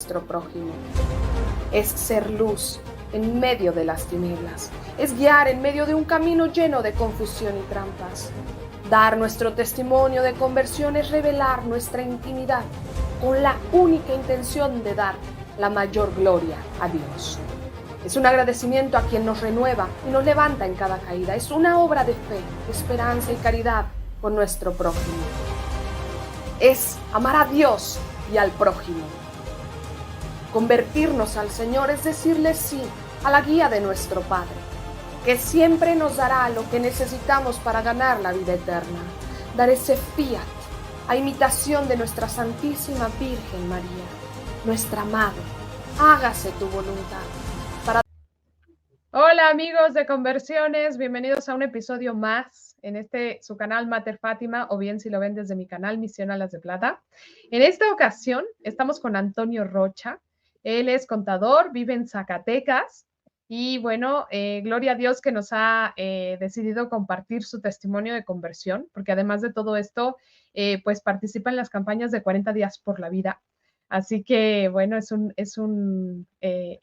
nuestro prójimo. Es ser luz en medio de las tinieblas. Es guiar en medio de un camino lleno de confusión y trampas. Dar nuestro testimonio de conversión es revelar nuestra intimidad con la única intención de dar la mayor gloria a Dios. Es un agradecimiento a quien nos renueva y nos levanta en cada caída. Es una obra de fe, esperanza y caridad con nuestro prójimo. Es amar a Dios y al prójimo. Convertirnos al Señor es decirle sí a la guía de nuestro Padre, que siempre nos dará lo que necesitamos para ganar la vida eterna. Dar ese fiat a imitación de nuestra Santísima Virgen María, nuestra Madre. Hágase tu voluntad. Hola amigos de Conversiones, bienvenidos a un episodio más en su canal Mater Fátima, o bien si lo ven desde mi canal Misión Alas de Plata. En esta ocasión estamos con Antonio Rocha. Él es contador, vive en Zacatecas y bueno, gloria a Dios que nos ha decidido compartir su testimonio de conversión, porque además de todo esto, pues participa en las campañas de 40 días por la vida. Así que, bueno, es un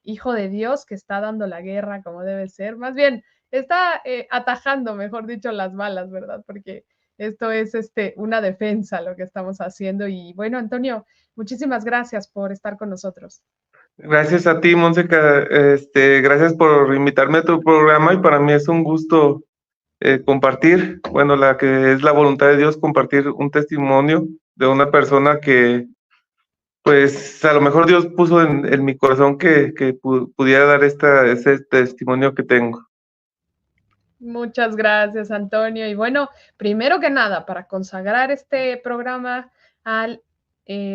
hijo de Dios que está dando la guerra como debe ser. Más bien, está atajando, mejor dicho, las balas, ¿verdad? Porque esto es una defensa lo que estamos haciendo. Y bueno, Antonio, muchísimas gracias por estar con nosotros. Gracias a ti, Monseca. Gracias por invitarme a tu programa y para mí es un gusto compartir, bueno, la que es la voluntad de Dios, compartir un testimonio de una persona que pues a lo mejor Dios puso en mi corazón que pudiera dar ese testimonio que tengo. Muchas gracias, Antonio. Y bueno, primero que nada, para consagrar este programa al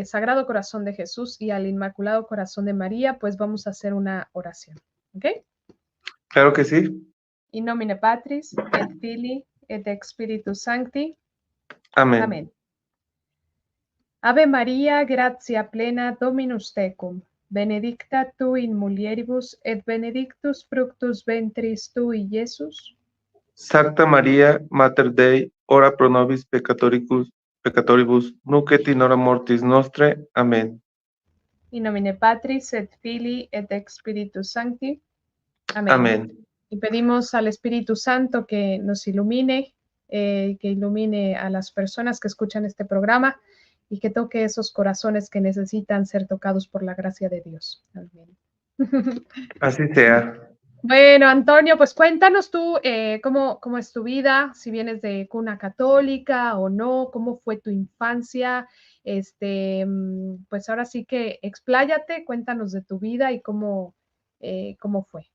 Sagrado Corazón de Jesús y al Inmaculado Corazón de María, pues vamos a hacer una oración, ¿ok? Claro que sí. In nomine Patris, et Filii, et Spiritus Sancti. Amén. Amén. Ave Maria, gratia plena, Dominus tecum, benedicta tu in mulieribus, et benedictus fructus ventris tui, Iesus. Sancta Maria, Mater Dei, ora pro nobis peccatoribus, nunc et in hora mortis nostre. Amén. In nomine Patris, et Filii, et Spiritus Sancti. Amén. Amén. Y pedimos al Espíritu Santo que nos ilumine, que ilumine a las personas que escuchan este programa y que toque esos corazones que necesitan ser tocados por la gracia de Dios. Amén. Así sea. Bueno, Antonio, pues cuéntanos tú cómo es tu vida, si vienes de cuna católica o no, cómo fue tu infancia, pues ahora sí que expláyate, cuéntanos de tu vida y cómo fue.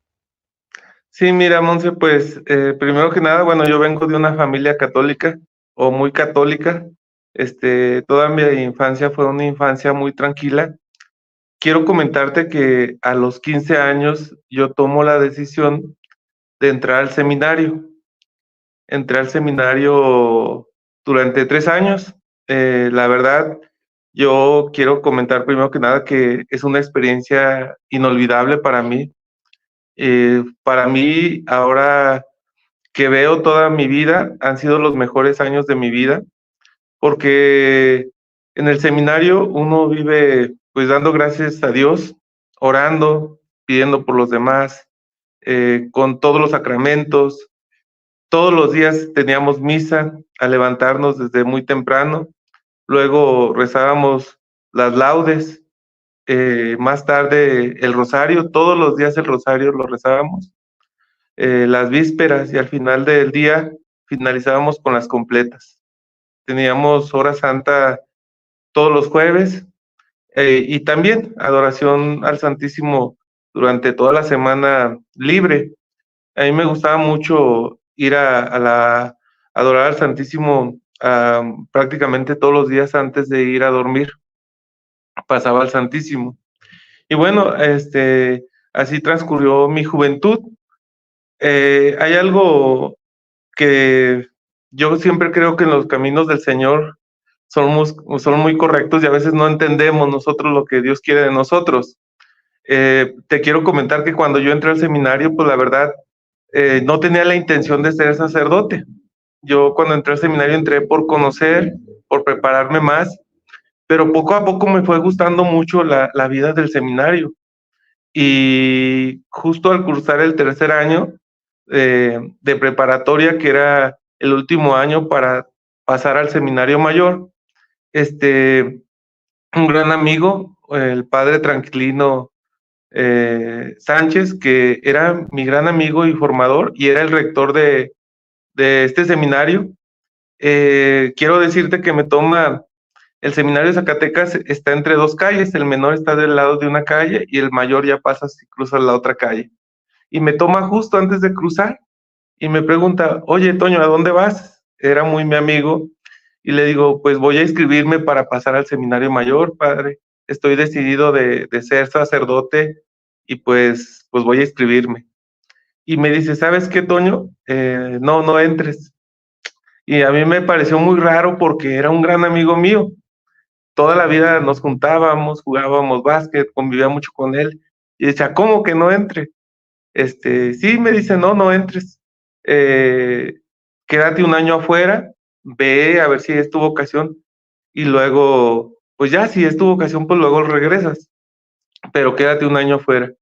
Sí, mira, Monse, pues primero que nada, bueno, yo vengo de una familia católica o muy católica. Toda mi infancia fue una infancia muy tranquila. Quiero comentarte que a los 15 años yo tomo la decisión de entrar al seminario. Entré al seminario durante 3 años. La verdad, yo quiero comentar primero que nada que es una experiencia inolvidable para mí. Para mí, ahora que veo toda mi vida, han sido los mejores años de mi vida, porque en el seminario uno vive pues dando gracias a Dios, orando, pidiendo por los demás, con todos los sacramentos. Todos los días teníamos misa al levantarnos desde muy temprano, luego rezábamos las laudes, más tarde el rosario, todos los días el rosario lo rezábamos, las vísperas, y al final del día finalizábamos con las completas. Teníamos hora santa todos los jueves y también adoración al Santísimo durante toda la semana libre. A mí me gustaba mucho ir a adorar al Santísimo prácticamente todos los días antes de ir a dormir. Pasaba al Santísimo. Y bueno, así transcurrió mi juventud. Hay algo que yo siempre creo que en los caminos del Señor son muy correctos y a veces no entendemos nosotros lo que Dios quiere de nosotros. Te quiero comentar que cuando yo entré al seminario, pues la verdad, no tenía la intención de ser sacerdote. Yo cuando entré al seminario entré por conocer, por prepararme más, pero poco a poco me fue gustando mucho la vida del seminario. Y justo al cursar el tercer año de preparatoria, que era el último año para pasar al seminario mayor, un gran amigo, el padre Tranquilino Sánchez, que era mi gran amigo y formador, y era el rector de este seminario. Quiero decirte que me toma, el seminario de Zacatecas está entre dos calles, el menor está del lado de una calle y el mayor ya pasa si cruza la otra calle. Y me toma justo antes de cruzar y me pregunta, oye, Toño, ¿a dónde vas? Era muy mi amigo. Y le digo, pues voy a inscribirme para pasar al seminario mayor, padre. Estoy decidido de ser sacerdote y pues voy a inscribirme. Y me dice, ¿sabes qué, Toño? No entres. Y a mí me pareció muy raro porque era un gran amigo mío. Toda la vida nos juntábamos, jugábamos básquet, convivía mucho con él. Y decía, ¿cómo que no entre? Sí, me dice, no entres. Quédate un año afuera, ve a ver si es tu vocación. Y luego, pues ya, si es tu vocación, pues luego regresas. Pero quédate un año afuera.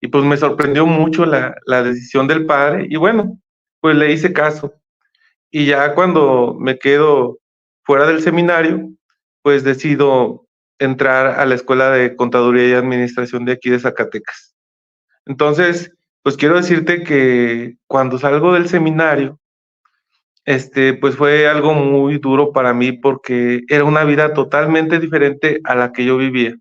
Y pues me sorprendió mucho la decisión del padre. Y bueno, pues le hice caso. Y ya cuando me quedo fuera del seminario, pues decido entrar a la Escuela de Contaduría y Administración de aquí de Zacatecas. Entonces, pues quiero decirte que cuando salgo del seminario, pues fue algo muy duro para mí porque era una vida totalmente diferente a la que yo vivía.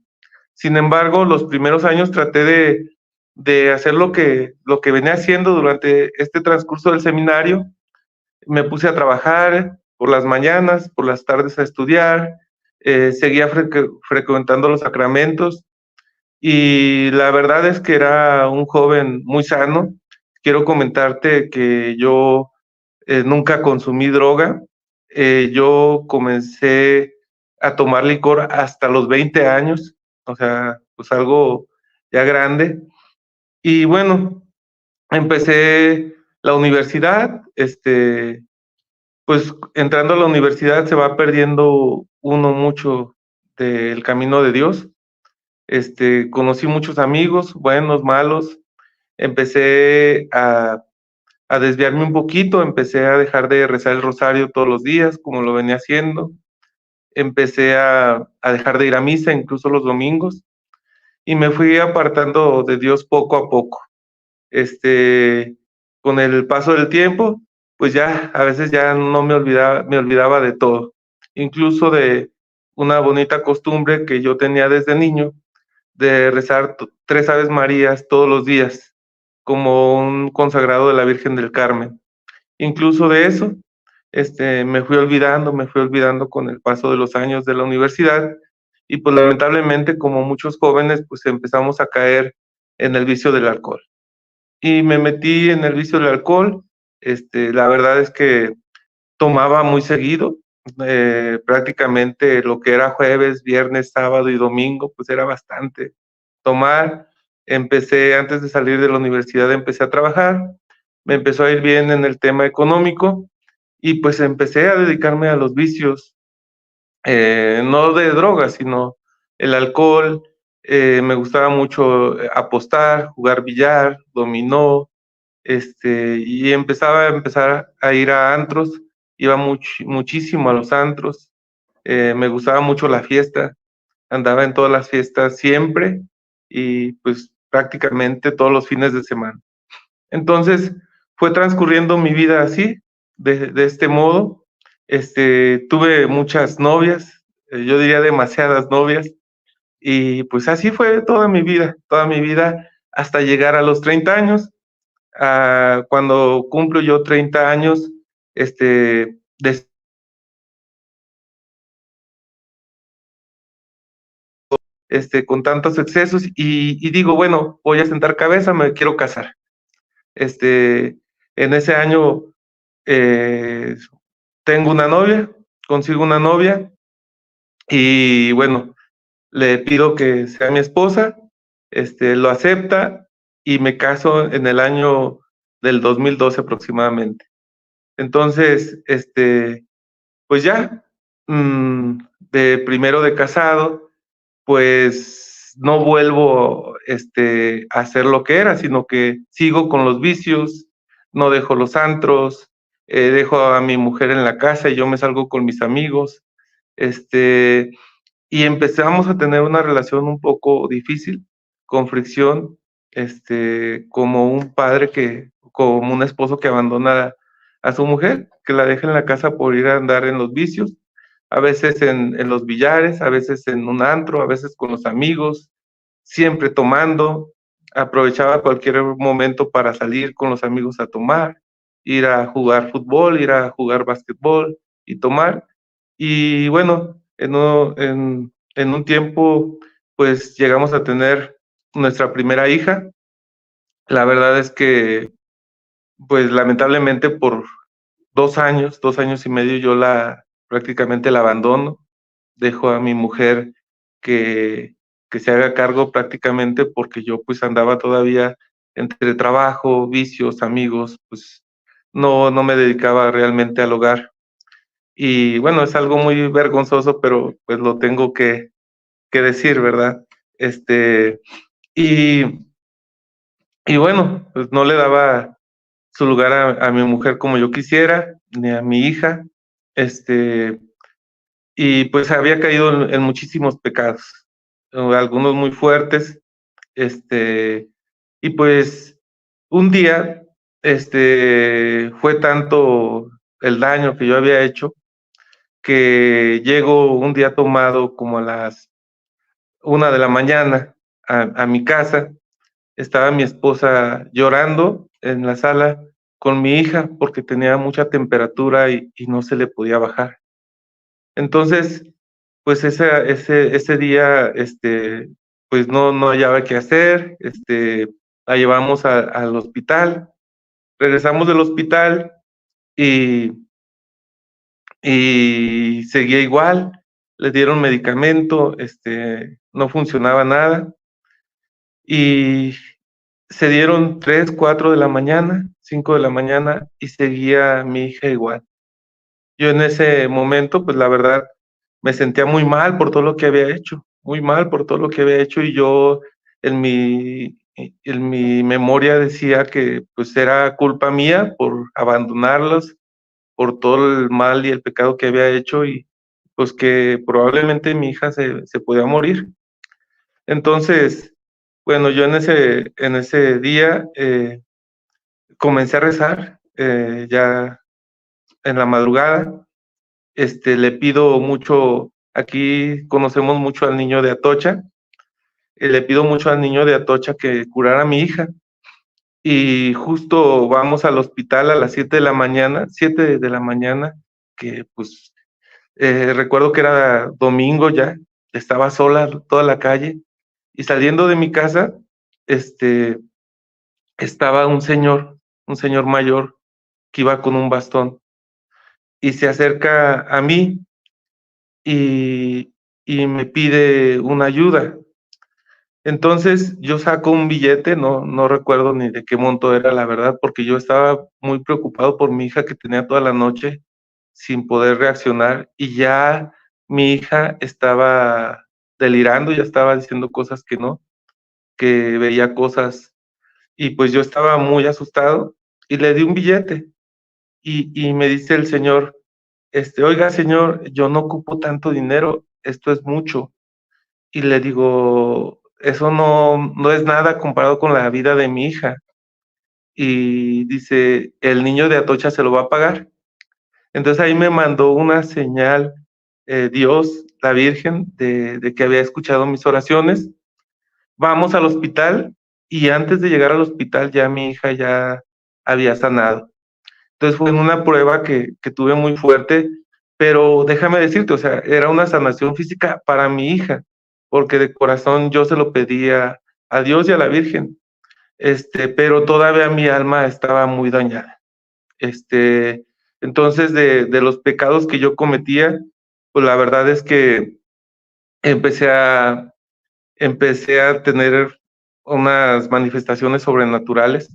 Sin embargo, los primeros años traté de hacer lo que venía haciendo durante este transcurso del seminario. Me puse a trabajar por las mañanas, por las tardes a estudiar, seguía frecuentando los sacramentos y la verdad es que era un joven muy sano. Quiero comentarte que yo nunca consumí droga. Yo comencé a tomar licor hasta los 20 años, o sea, pues algo ya grande. Y bueno, empecé la universidad, pues entrando a la universidad se va perdiendo uno mucho del camino de Dios. Conocí muchos amigos, buenos, malos. Empecé a desviarme un poquito, empecé a dejar de rezar el rosario todos los días, como lo venía haciendo. Empecé a dejar de ir a misa, incluso los domingos, y me fui apartando de Dios poco a poco. Con el paso del tiempo, pues ya a veces ya no me olvidaba de todo, incluso de una bonita costumbre que yo tenía desde niño, de rezar 3 Aves Marías todos los días, como un consagrado de la Virgen del Carmen. Incluso de eso, me fui olvidando con el paso de los años de la universidad, y pues lamentablemente, como muchos jóvenes, pues empezamos a caer en el vicio del alcohol. Y me metí en el vicio del alcohol. La verdad es que tomaba muy seguido, prácticamente lo que era jueves, viernes, sábado y domingo, pues era bastante tomar. Empecé, antes de salir de la universidad, empecé a trabajar, me empezó a ir bien en el tema económico y pues empecé a dedicarme a los vicios, no de drogas, sino el alcohol. Me gustaba mucho apostar, jugar billar, dominó, y empezar a ir a antros, iba muchísimo a los antros, me gustaba mucho la fiesta, andaba en todas las fiestas siempre y pues prácticamente todos los fines de semana. Entonces fue transcurriendo mi vida así, de este modo. Tuve muchas novias, yo diría demasiadas novias, y pues así fue toda mi vida hasta llegar a los 30 años. Cuando cumplo yo 30 años, con tantos excesos y digo, bueno, voy a sentar cabeza, me quiero casar. En ese año tengo una novia, consigo una novia y bueno, le pido que sea mi esposa, lo acepta y me caso en el año del 2012 aproximadamente. Entonces, pues ya, de primero de casado, pues no vuelvo a hacer lo que era, sino que sigo con los vicios, no dejo los antros, dejo a mi mujer en la casa y yo me salgo con mis amigos, y empezamos a tener una relación un poco difícil, con fricción, como un padre como un esposo que abandona a su mujer, que la deja en la casa por ir a andar en los vicios, a veces en los billares, a veces en un antro, a veces con los amigos, siempre tomando, aprovechaba cualquier momento para salir con los amigos a tomar, ir a jugar fútbol, ir a jugar básquetbol y tomar. Y bueno, en un tiempo, pues llegamos a tener nuestra primera hija. La verdad es que, pues lamentablemente por 2 años, 2 años y medio, yo prácticamente la abandono. Dejo a mi mujer que, que se haga cargo prácticamente porque yo pues andaba todavía entre trabajo, vicios, amigos, pues no me dedicaba realmente al hogar. Y bueno, es algo muy vergonzoso, pero pues lo tengo que decir, ¿verdad? Este, y, y bueno, pues no le daba su lugar a mi mujer como yo quisiera, ni a mi hija, y pues había caído en muchísimos pecados, algunos muy fuertes, y pues un día, fue tanto el daño que yo había hecho, que llego un día tomado como a las 1 de la mañana a mi casa. Estaba mi esposa llorando en la sala con mi hija porque tenía mucha temperatura y no se le podía bajar. Entonces, pues ese día, pues no hallaba qué hacer, la llevamos al hospital, regresamos del hospital y, y seguía igual, le dieron medicamento, no funcionaba nada y se dieron 3, 4 de la mañana, 5 de la mañana y seguía mi hija igual. Yo en ese momento, pues la verdad, me sentía muy mal por todo lo que había hecho, muy mal por todo lo que había hecho y yo en mi memoria decía que pues era culpa mía por abandonarlos, por todo el mal y el pecado que había hecho y pues que probablemente mi hija se podía morir. Entonces, bueno, yo en ese día comencé a rezar ya en la madrugada. Le pido mucho, aquí conocemos mucho al niño de Atocha, le pido mucho al niño de Atocha que curara a mi hija. Y justo vamos al hospital a las 7 de la mañana, 7 de la mañana, que pues recuerdo que era domingo ya, estaba sola toda la calle, y saliendo de mi casa, estaba un señor mayor que iba con un bastón, y se acerca a mí y, y me pide una ayuda. Entonces yo saco un billete, no recuerdo ni de qué monto era, la verdad, porque yo estaba muy preocupado por mi hija que tenía toda la noche sin poder reaccionar y ya mi hija estaba delirando, ya estaba diciendo cosas que no, que veía cosas y pues yo estaba muy asustado y le di un billete y me dice el señor, oiga señor, yo no ocupo tanto dinero, esto es mucho. Y le digo, eso no es nada comparado con la vida de mi hija. Y dice, el niño de Atocha se lo va a pagar. Entonces ahí me mandó una señal, Dios, la Virgen, de que había escuchado mis oraciones. Vamos al hospital y antes de llegar al hospital ya mi hija ya había sanado. Entonces fue una prueba que tuve muy fuerte, pero déjame decirte, o sea, era una sanación física para mi hija, porque de corazón yo se lo pedía a Dios y a la Virgen, pero todavía mi alma estaba muy dañada. Entonces de los pecados que yo cometía, pues la verdad es que empecé a, empecé a tener unas manifestaciones sobrenaturales.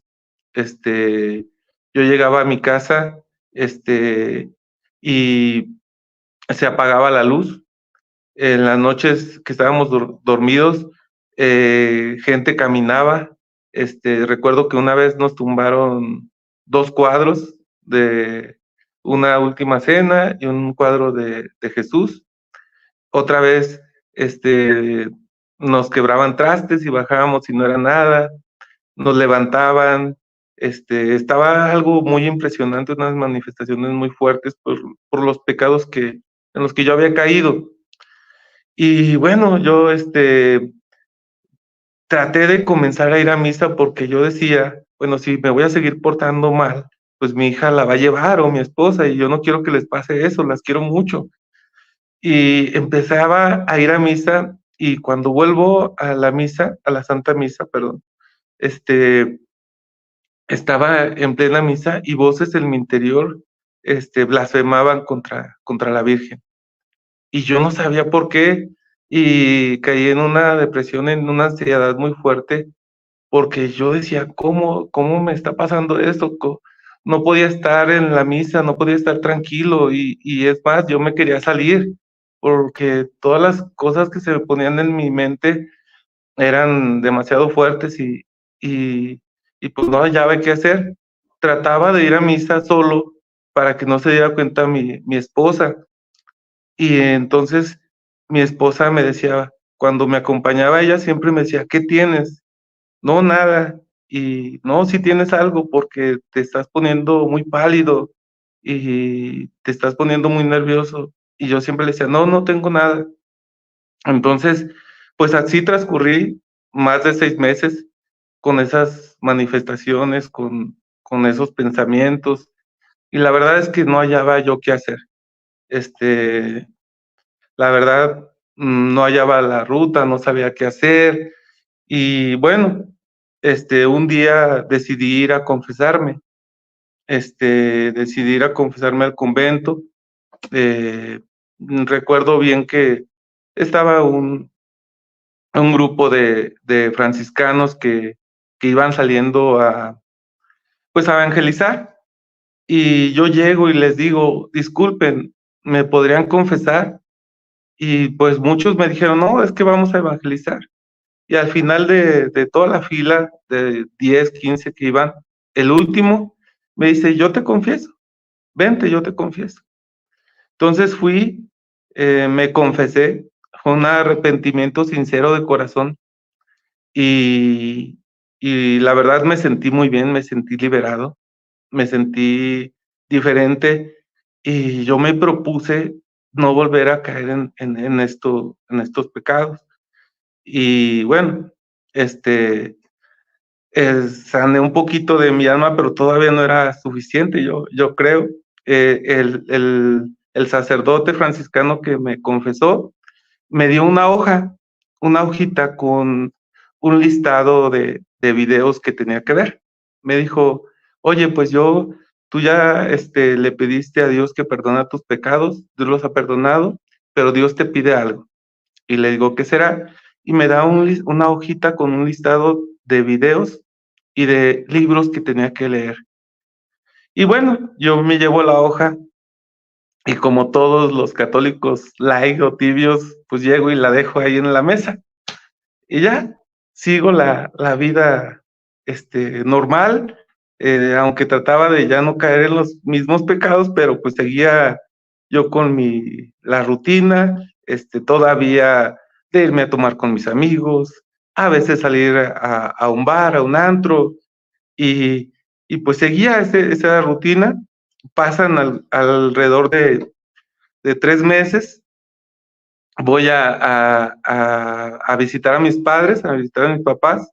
Yo llegaba a mi casa, y se apagaba la luz En las noches que estábamos dormidos, gente caminaba. Recuerdo que una vez nos tumbaron 2 cuadros de una última cena y un cuadro de Jesús. Otra vez, nos quebraban trastes y bajábamos y no era nada, nos levantaban, estaba algo muy impresionante, unas manifestaciones muy fuertes por los pecados en los que yo había caído. Y bueno, yo traté de comenzar a ir a misa porque yo decía, bueno, si me voy a seguir portando mal, pues mi hija la va a llevar o mi esposa y yo no quiero que les pase eso, las quiero mucho. Y empezaba a ir a misa y cuando vuelvo a la misa, a la Santa Misa, perdón, estaba en plena misa y voces en mi interior, blasfemaban contra la Virgen. Y yo no sabía por qué y caí en una depresión, en una ansiedad muy fuerte, porque yo decía, ¿cómo me está pasando esto? No podía estar en la misa, no podía estar tranquilo y es más, yo me quería salir porque todas las cosas que se me ponían en mi mente eran demasiado fuertes y, y pues no hallaba qué hacer. Trataba de ir a misa solo para que no se diera cuenta mi esposa. Y entonces mi esposa me decía, cuando me acompañaba ella, siempre me decía, ¿qué tienes? No, nada. Y no, si tienes algo porque te estás poniendo muy pálido y te estás poniendo muy nervioso. Y yo siempre le decía, no, no tengo nada. Entonces, pues así transcurrí más de 6 meses con esas manifestaciones, con esos pensamientos, y la verdad es que no hallaba yo qué hacer. Este, la verdad, no hallaba la ruta, no sabía qué hacer, y bueno, un día decidí ir a confesarme, decidí ir a confesarme al convento. Recuerdo bien que estaba un grupo de franciscanos que iban saliendo pues, a evangelizar. Y yo llego y les digo: "Disculpen, ¿me podrían confesar?". Y, pues, muchos me dijeron: "No, es que vamos a evangelizar". Y al final de toda la fila de 10, 15 que iban, el último me dice: "Yo te confieso, vente, yo te confieso". Entonces fui, me confesé, fue un arrepentimiento sincero de corazón. Y y la verdad me sentí muy bien, me sentí liberado, me sentí diferente, y yo me propuse no volver a caer en estos pecados. Y bueno, sané un poquito de mi alma, pero todavía no era suficiente, yo creo. El sacerdote franciscano que me confesó me dio una hojita con un listado de videos que tenía que ver. Me dijo: "Oye, pues tú ya, le pediste a Dios que perdona tus pecados, Dios los ha perdonado, pero Dios te pide algo". Y le digo: "¿Qué será?". Y me da una hojita con un listado de videos y de libros que tenía que leer. Y bueno, yo me llevo la hoja y como todos los católicos light o tibios, pues llego y la dejo ahí en la mesa. Y ya, sigo la vida, normal, aunque trataba de ya no caer en los mismos pecados, pero, pues, seguía yo con la rutina, todavía de irme a tomar con mis amigos, a veces salir a un bar, a un antro, y pues, seguía esa rutina. Pasan alrededor de 3 meses, voy a visitar a mis padres, a visitar a mis papás,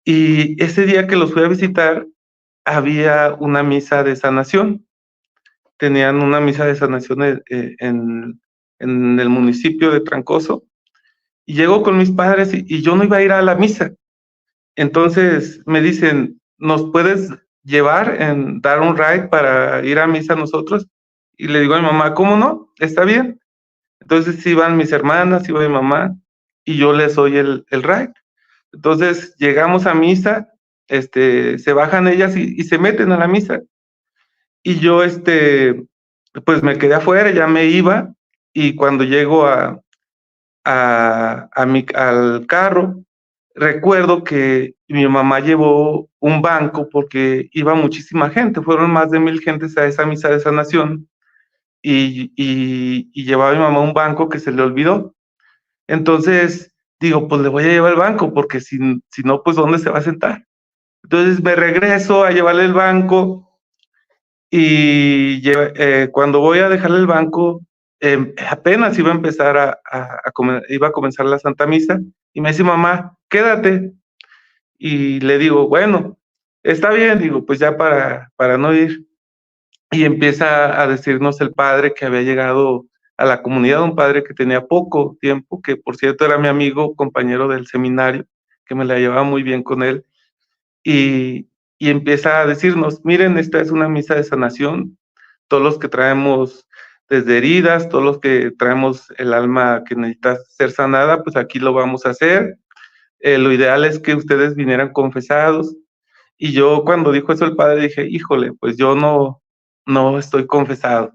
y ese día que los fui a visitar, había una misa de sanación. Tenían una misa de sanación en el municipio de Trancoso, y llego con mis padres y yo no iba a ir a la misa. Entonces me dicen: "¿Nos puedes llevar dar un ride para ir a misa nosotros?". Y le digo a mi mamá: "¿Cómo no? Está bien". Entonces iban mis hermanas, iba mi mamá, y yo les doy el ride. Entonces llegamos a misa, se bajan ellas y se meten a la misa. Y yo, pues me quedé afuera, ya me iba, y cuando llego al carro. Recuerdo que mi mamá llevó un banco porque iba muchísima gente, fueron más de 1000 gentes a esa misa de sanación y llevaba mi mamá un banco que se le olvidó. Entonces digo, pues le voy a llevar el banco porque si no, pues ¿dónde se va a sentar? Entonces me regreso a llevarle el banco y cuando voy a dejarle el banco, apenas iba a empezar iba a comenzar la Santa Misa y me dice mamá, quédate. Y le digo, bueno, está bien, digo, pues ya para no ir. Y empieza a decirnos el padre que había llegado a la comunidad, un padre que tenía poco tiempo, que por cierto era mi amigo, compañero del seminario, que me la llevaba muy bien con él, y empieza a decirnos, miren, esta es una misa de sanación, todos los que traemos desde heridas, todos los que traemos el alma que necesita ser sanada, pues aquí lo vamos a hacer. Lo ideal es que ustedes vinieran confesados. Y yo cuando dijo eso el padre dije, híjole, pues yo no estoy confesado.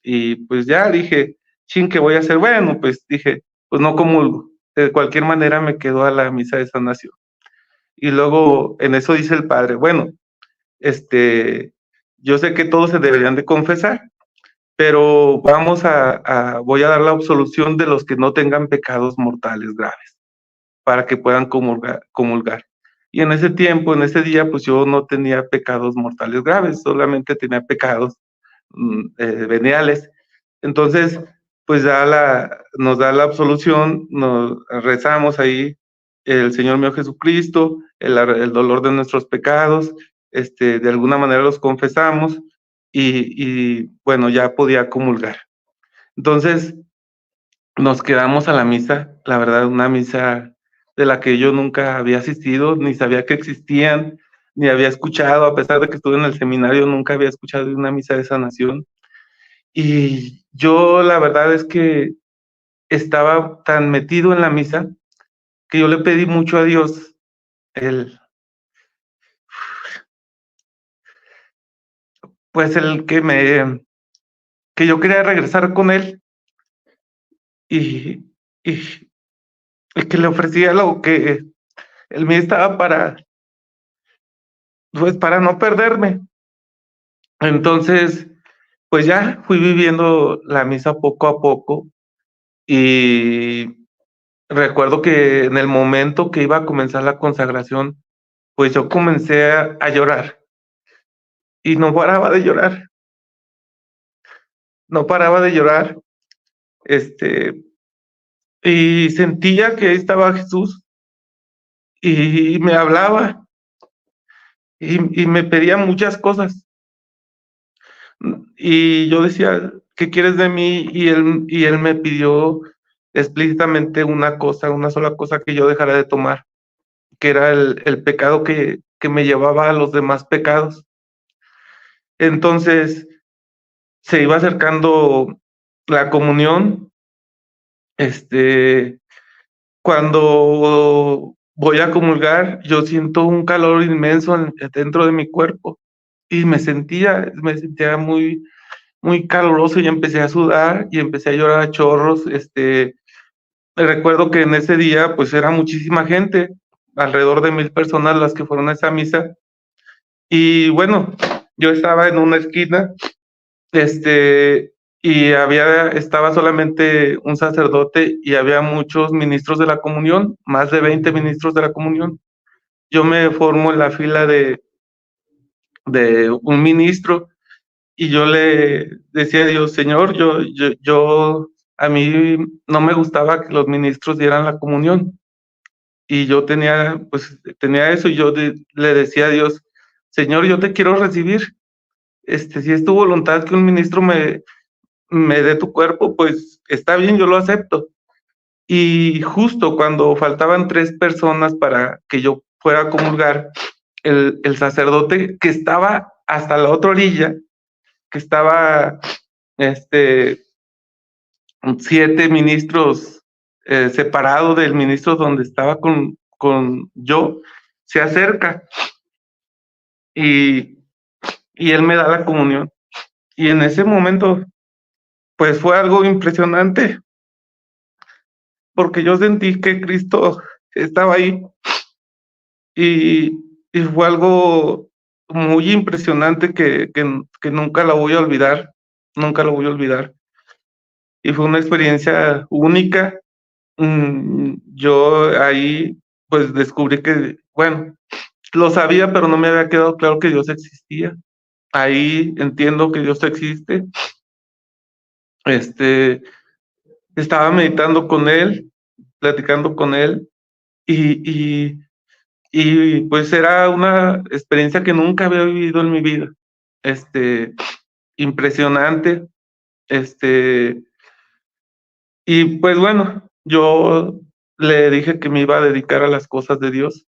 Y pues ya dije, chin, ¿qué voy a hacer? Bueno, pues dije, pues no comulgo. De cualquier manera me quedo a la misa de sanación. Y luego en eso dice el padre, bueno, yo sé que todos se deberían de confesar, pero voy a dar la absolución de los que no tengan pecados mortales graves, para que puedan comulgar. Y en ese tiempo, en ese día, pues yo no tenía pecados mortales graves, solamente tenía pecados veniales. Entonces, pues nos da la absolución, nos rezamos ahí el Señor mío Jesucristo, el dolor de nuestros pecados, de alguna manera los confesamos y bueno, ya podía comulgar. Entonces, nos quedamos a la misa, la verdad, una misa de la que yo nunca había asistido, ni sabía que existían, ni había escuchado, a pesar de que estuve en el seminario, nunca había escuchado de una misa de sanación. Y yo la verdad es que estaba tan metido en la misa que yo le pedí mucho a Dios el que yo quería regresar con él y, y, y que le ofrecía lo que él me estaba pues para no perderme. Entonces, pues ya fui viviendo la misa poco a poco y recuerdo que en el momento que iba a comenzar la consagración, pues yo comencé a llorar y no paraba de llorar, no paraba de llorar, y sentía que ahí estaba Jesús y me hablaba y me pedía muchas cosas. Y yo decía, ¿qué quieres de mí? Y él me pidió explícitamente una sola cosa, que yo dejara de tomar, que era el pecado que me llevaba a los demás pecados. Entonces, se iba acercando la comunión, cuando voy a comulgar, yo siento un calor inmenso dentro de mi cuerpo y me sentía muy, muy caluroso y empecé a sudar y empecé a llorar a chorros. Recuerdo que en ese día, pues era muchísima gente, alrededor de 1000 personas las que fueron a esa misa. Y bueno, yo estaba en una esquina, y estaba solamente un sacerdote y había muchos ministros de la comunión, más de 20 ministros de la comunión. Yo me formo en la fila de un ministro y yo le decía a Dios, Señor, a mí no me gustaba que los ministros dieran la comunión. Y yo tenía eso y yo le decía a Dios, Señor, yo te quiero recibir. Si es tu voluntad que un ministro me dé tu cuerpo, pues está bien, yo lo acepto. Y justo cuando faltaban 3 personas para que yo fuera a comulgar, el sacerdote que estaba hasta la otra orilla, que estaba 7 ministros separado del ministro donde estaba con yo, se acerca y él me da la comunión. Y en ese momento, pues fue algo impresionante, porque yo sentí que Cristo estaba ahí y, y fue algo muy impresionante que nunca la voy a olvidar, nunca lo voy a olvidar. Y fue una experiencia única. Yo ahí pues descubrí que, bueno, lo sabía, pero no me había quedado claro que Dios existía. Ahí entiendo que Dios existe. Estaba meditando con Él, platicando con Él, y, y, y pues era una experiencia que nunca había vivido en mi vida. Impresionante. Este, y pues bueno, yo le dije que me iba a dedicar a las cosas de Dios,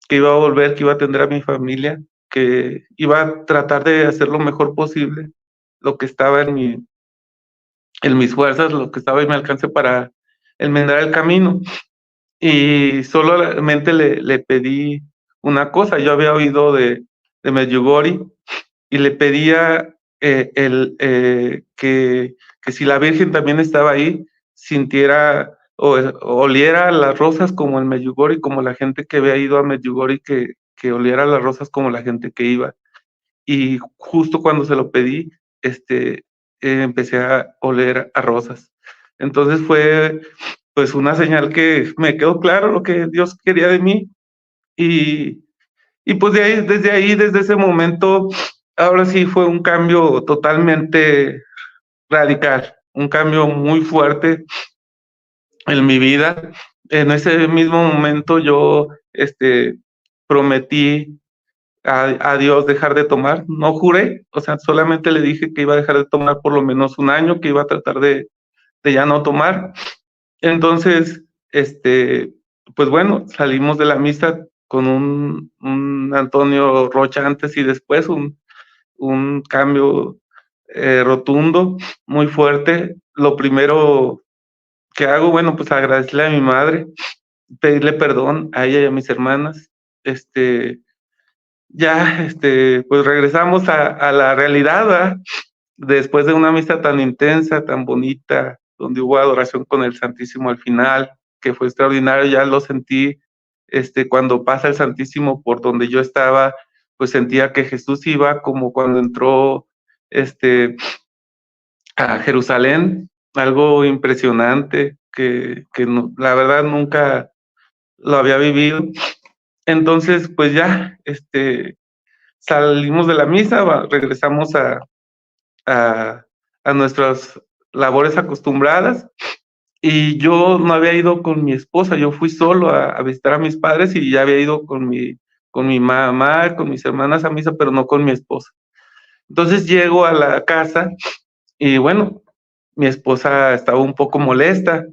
que iba a volver, que iba a atender a mi familia, que iba a tratar de hacer lo mejor posible, lo que estaba en mis fuerzas, lo que estaba en mi alcance para enmendar el camino. Y solamente le pedí una cosa. Yo había oído de Medjugorje y le pedía que si la Virgen también estaba ahí, sintiera o oliera las rosas como el Medjugorje, como la gente que había ido a Medjugorje, que oliera las rosas como la gente que iba. Y justo cuando se lo pedí, empecé a oler a rosas. Entonces fue pues una señal que me quedó claro lo que Dios quería de mí. Y, y pues desde ahí, desde ese momento, ahora sí fue un cambio totalmente radical, un cambio muy fuerte en mi vida. En ese mismo momento yo prometí a Dios dejar de tomar. No juré, o sea, solamente le dije que iba a dejar de tomar por lo menos un año, que iba a tratar de ya no tomar. Entonces, pues bueno, salimos de la misa con un Antonio Rocha antes y después, un cambio rotundo, muy fuerte. Lo primero que hago, bueno, pues agradecerle a mi madre, pedirle perdón a ella y a mis hermanas. Pues regresamos a la realidad, ¿verdad? Después de una misa tan intensa, tan bonita, donde hubo adoración con el Santísimo al final, que fue extraordinario. Ya lo sentí, cuando pasa el Santísimo por donde yo estaba, pues sentía que Jesús iba como cuando entró, a Jerusalén, algo impresionante que no, la verdad nunca lo había vivido. Entonces, pues ya, salimos de la misa, regresamos a, a nuestras labores acostumbradas, y yo no había ido con mi esposa. Yo fui solo a visitar a mis padres y ya había ido con mi mamá, con mis hermanas a misa, pero no con mi esposa. Entonces llego a la casa y bueno, mi esposa estaba un poco molesta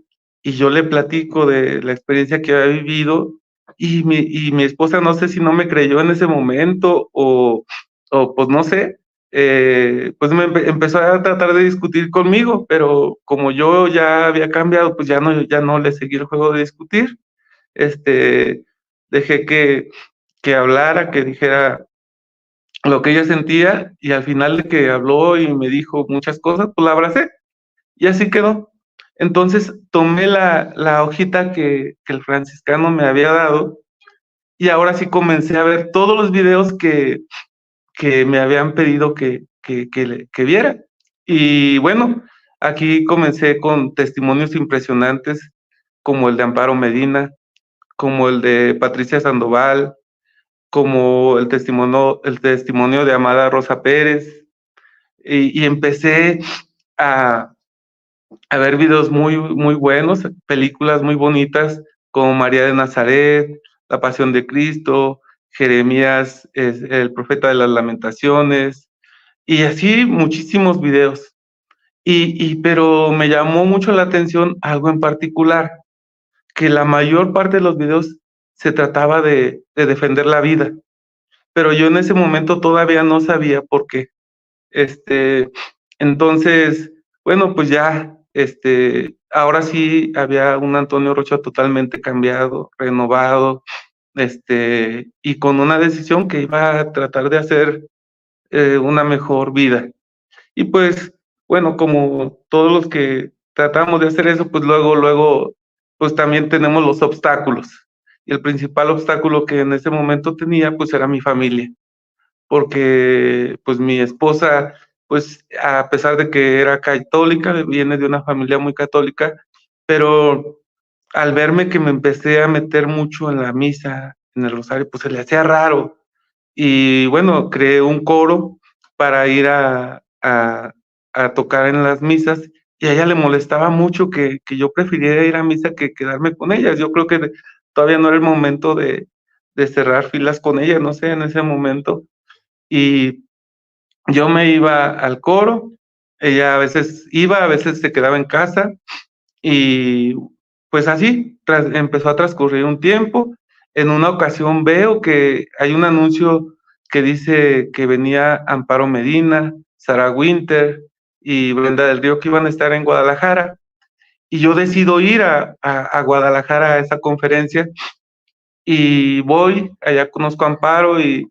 y yo le platico de la experiencia que había vivido, y mi esposa, no sé si no me creyó en ese momento o pues no sé, pues empezó a tratar de discutir conmigo, pero como yo ya había cambiado, pues ya no le seguí el juego de discutir. Dejé que hablara, que dijera lo que ella sentía, y al final de que habló y me dijo muchas cosas, pues la abracé y así quedó. Entonces tomé la hojita que el franciscano me había dado, y ahora sí comencé a ver todos los videos que me habían pedido que viera. Y bueno, aquí comencé con testimonios impresionantes, como el de Amparo Medina, como el de Patricia Sandoval, como el testimonio de Amada Rosa Pérez, y empecé a ver videos muy, muy buenos, películas muy bonitas, como María de Nazaret, La Pasión de Cristo, Jeremías, el profeta de las lamentaciones, y así muchísimos videos. Pero me llamó mucho la atención algo en particular, que la mayor parte de los videos se trataba de defender la vida, pero yo en ese momento todavía no sabía por qué. Entonces, bueno, pues ya, ahora sí había un Antonio Rocha totalmente cambiado, renovado, y con una decisión que iba a tratar de hacer una mejor vida. Y pues, bueno, como todos los que tratamos de hacer eso, pues luego pues también tenemos los obstáculos. Y el principal obstáculo que en ese momento tenía, pues era mi familia, porque pues mi esposa, pues a pesar de que era católica, viene de una familia muy católica, pero al verme que me empecé a meter mucho en la misa, en el rosario, pues se le hacía raro. Y bueno, creé un coro para ir a tocar en las misas, y a ella le molestaba mucho que yo prefiriera ir a misa que quedarme con ellas. Yo creo que todavía no era el momento de cerrar filas con ella, no sé, en ese momento. Y yo me iba al coro, ella a veces iba, a veces se quedaba en casa, y pues así empezó a transcurrir un tiempo. En una ocasión veo que hay un anuncio que dice que venía Amparo Medina, Sara Winter y Brenda del Río, que iban a estar en Guadalajara. Y yo decido ir a Guadalajara a esa conferencia, y voy, allá conozco a Amparo, y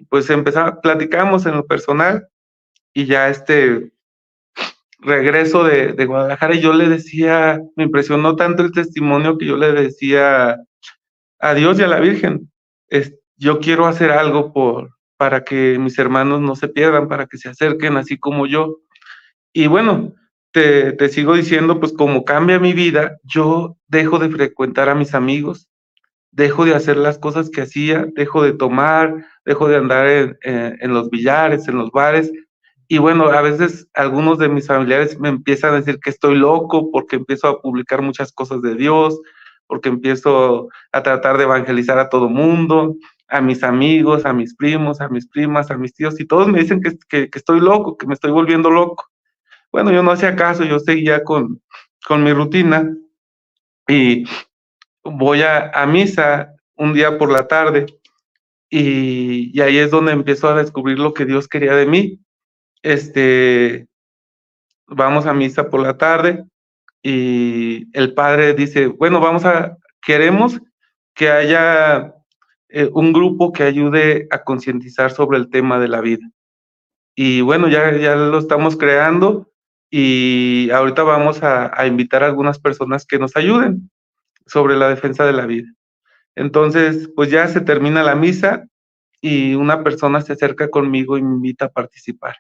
pues empezamos, platicamos en lo personal, y ya regreso de Guadalajara, y yo le decía, me impresionó tanto el testimonio que yo le decía a Dios y a la Virgen, yo quiero hacer algo para que mis hermanos no se pierdan, para que se acerquen así como yo. Y bueno, te sigo diciendo, pues como cambia mi vida, yo dejo de frecuentar a mis amigos, dejo de hacer las cosas que hacía, dejo de tomar, dejo de andar en los billares, en los bares. Y bueno, a veces algunos de mis familiares me empiezan a decir que estoy loco porque empiezo a publicar muchas cosas de Dios, porque empiezo a tratar de evangelizar a todo mundo, a mis amigos, a mis primos, a mis primas, a mis tíos, y todos me dicen que estoy loco, que me estoy volviendo loco. Bueno, yo no hacía caso, yo seguía con mi rutina, y voy a misa un día por la tarde, y ahí es donde empiezo a descubrir lo que Dios quería de mí. Vamos a misa por la tarde, y el padre dice, bueno, queremos que haya un grupo que ayude a concientizar sobre el tema de la vida. Y bueno, ya lo estamos creando, y ahorita vamos a invitar a algunas personas que nos ayuden sobre la defensa de la vida. Entonces, pues ya se termina la misa, y una persona se acerca conmigo y me invita a participar.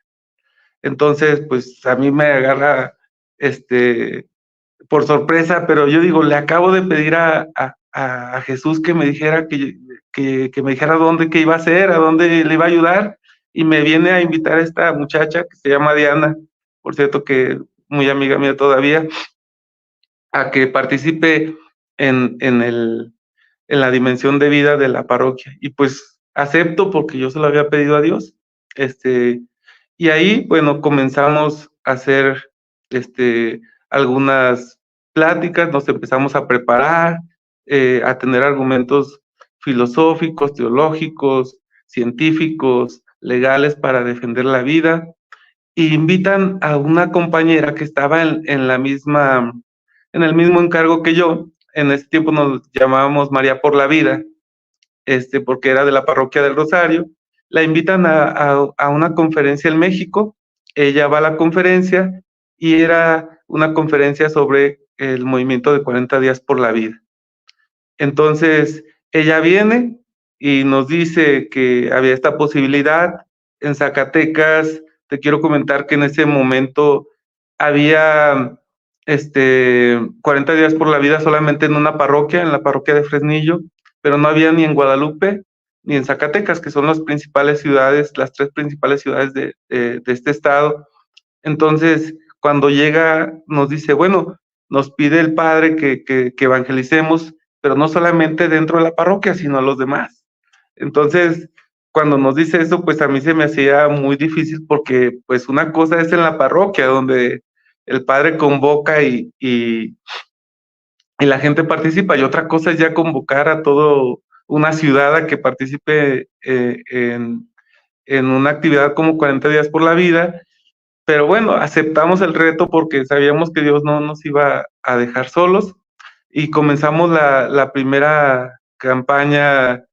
Entonces, pues a mí me agarra por sorpresa, pero yo digo, le acabo de pedir a Jesús que me dijera que me dijera dónde, qué iba a hacer, a dónde le iba a ayudar, y me viene a invitar a esta muchacha que se llama Diana, por cierto que muy amiga mía todavía, a que participe en la dimensión de vida de la parroquia. Y pues acepto porque yo se lo había pedido a Dios. Y ahí, bueno, comenzamos a hacer algunas pláticas, nos empezamos a preparar, a tener argumentos filosóficos, teológicos, científicos, legales para defender la vida. Y invitan a una compañera que estaba en el mismo encargo que yo. En ese tiempo nos llamábamos María por la Vida, porque era de la parroquia del Rosario. La invitan a una conferencia en México, ella va a la conferencia, y era una conferencia sobre el movimiento de 40 días por la vida. Entonces, ella viene y nos dice que había esta posibilidad. En Zacatecas, te quiero comentar que en ese momento había 40 días por la vida solamente en una parroquia, en la parroquia de Fresnillo, pero no había ni en Guadalupe ni en Zacatecas, que son las principales ciudades, las tres principales ciudades de este estado. Entonces, cuando llega, nos dice, bueno, nos pide el padre que evangelicemos, pero no solamente dentro de la parroquia, sino a los demás. Entonces, cuando nos dice eso, pues a mí se me hacía muy difícil, porque pues una cosa es en la parroquia, donde el padre convoca y la gente participa, y otra cosa es ya convocar a todo una ciudad a que participe en una actividad como 40 días por la vida. Pero bueno, aceptamos el reto porque sabíamos que Dios no nos iba a dejar solos, y comenzamos la primera campaña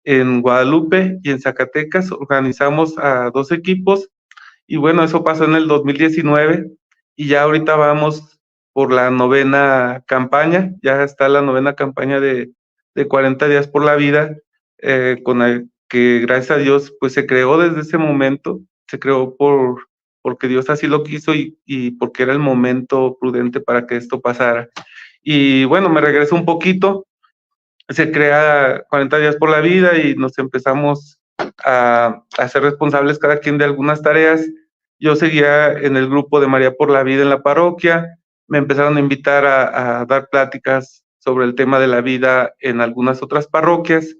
en Guadalupe y en Zacatecas. Organizamos a 2 equipos, y bueno, eso pasó en el 2019, y ya ahorita vamos por la 9ª campaña, ya está la 9ª campaña de 40 días por la vida, con el que gracias a Dios pues se creó desde ese momento, se creó porque Dios así lo quiso y porque era el momento prudente para que esto pasara. Y bueno, me regreso un poquito, se crea 40 días por la vida y nos empezamos a ser responsables cada quien de algunas tareas. Yo seguía en el grupo de María por la Vida en la parroquia, me empezaron a invitar a dar pláticas sobre el tema de la vida en algunas otras parroquias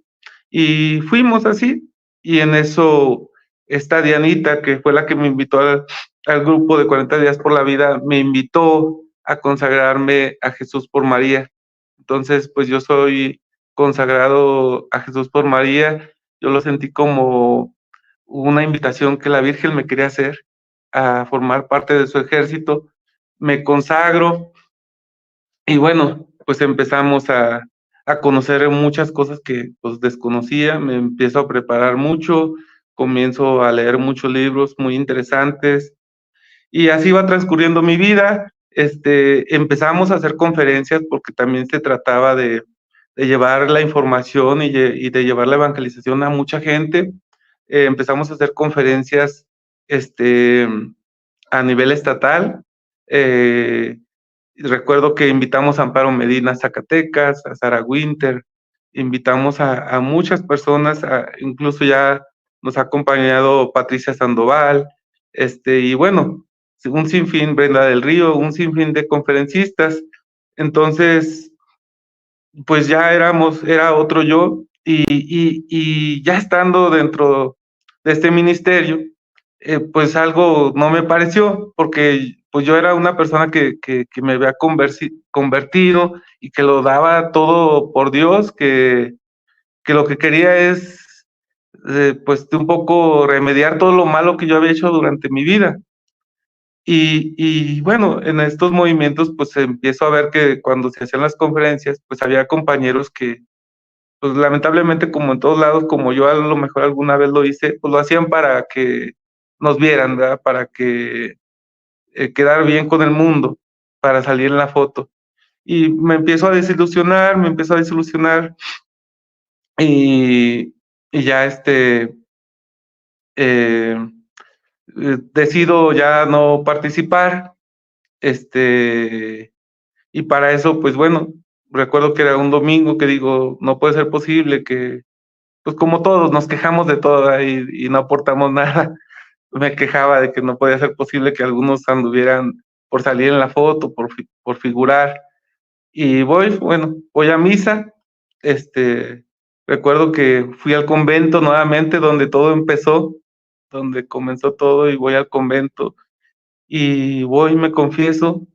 y fuimos así, y en eso esta Dianita, que fue la que me invitó al grupo de 40 días por la vida, me invitó a consagrarme a Jesús por María. Entonces, pues yo soy consagrado a Jesús por María, yo lo sentí como una invitación que la Virgen me quería hacer a formar parte de su ejército. Me consagro y bueno, pues empezamos a conocer muchas cosas que pues desconocía, me empiezo a preparar mucho, comienzo a leer muchos libros muy interesantes y así va transcurriendo mi vida. Empezamos a hacer conferencias porque también se trataba de llevar la información y de llevar la evangelización a mucha gente. Empezamos a hacer conferencias a nivel estatal. Recuerdo que invitamos a Amparo Medina a Zacatecas, a Sara Winter, invitamos a muchas personas, incluso ya nos ha acompañado Patricia Sandoval, y bueno, un sinfín, Brenda del Río, un sinfín de conferencistas. Entonces, pues ya era otro yo, y ya estando dentro de este ministerio, pues algo no me pareció, porque pues yo era una persona que me había convertido y que lo daba todo por Dios, que lo que quería es pues un poco remediar todo lo malo que yo había hecho durante mi vida. Y bueno, en estos movimientos pues empiezo a ver que cuando se hacían las conferencias, pues había compañeros que pues lamentablemente, como en todos lados, como yo a lo mejor alguna vez lo hice, pues lo hacían para que nos vieran, ¿verdad? Para que quedar bien con el mundo, para salir en la foto. Y me empiezo a desilusionar, y ya decido ya no participar, y para eso, pues bueno, recuerdo que era un domingo que digo, no puede ser posible que, pues como todos, nos quejamos de todo y no aportamos nada. Me quejaba de que no podía ser posible que algunos anduvieran por salir en la foto, por figurar. Y voy a misa. Recuerdo que fui al convento nuevamente, donde todo empezó, donde comenzó todo, y voy al convento y voy, me confieso,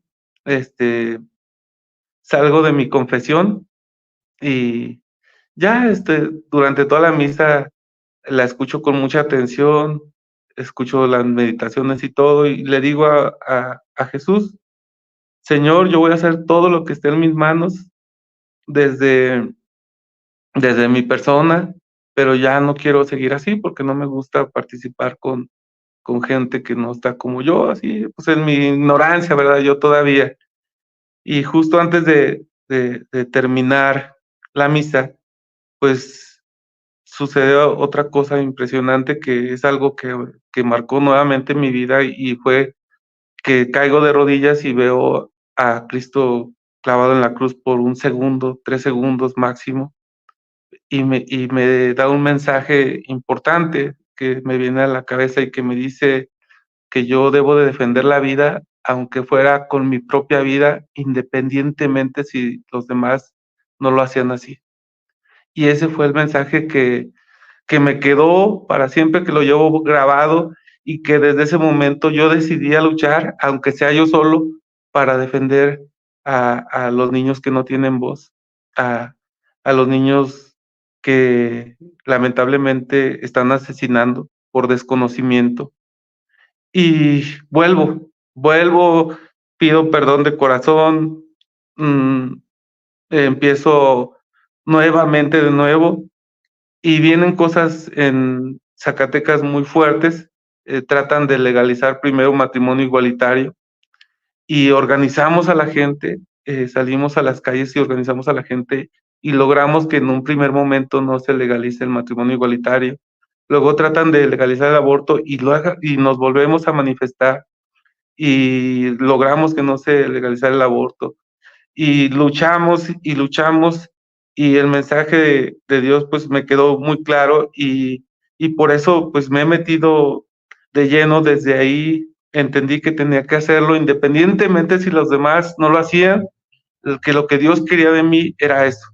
salgo de mi confesión y ya, durante toda la misa la escucho con mucha atención, escucho las meditaciones y todo, y le digo a Jesús, Señor, yo voy a hacer todo lo que esté en mis manos desde mi persona, pero ya no quiero seguir así porque no me gusta participar con gente que no está como yo, así, pues en mi ignorancia, ¿verdad? Yo todavía. Y justo antes de terminar la misa, pues sucedió otra cosa impresionante que es algo que marcó nuevamente mi vida y fue que caigo de rodillas y veo a Cristo clavado en la cruz por 1 segundo, 3 segundos máximo, y me da un mensaje importante que me viene a la cabeza y que me dice que yo debo de defender la vida, aunque fuera con mi propia vida, independientemente si los demás no lo hacían así. Y ese fue el mensaje que me quedó para siempre, que lo llevo grabado y que desde ese momento yo decidí a luchar, aunque sea yo solo, para defender a los niños que no tienen voz, a los niños que lamentablemente están asesinando por desconocimiento. Y vuelvo, pido perdón de corazón, empiezo nuevamente de nuevo y vienen cosas en Zacatecas muy fuertes, tratan de legalizar primero un matrimonio igualitario y organizamos a la gente, salimos a las calles y organizamos a la gente y logramos que en un primer momento no se legalice el matrimonio igualitario. Luego tratan de legalizar el aborto y nos volvemos a manifestar y logramos que no se legalizara el aborto. Y luchamos y el mensaje de Dios pues me quedó muy claro y por eso pues me he metido de lleno desde ahí. Entendí que tenía que hacerlo independientemente si los demás no lo hacían, que lo que Dios quería de mí era eso.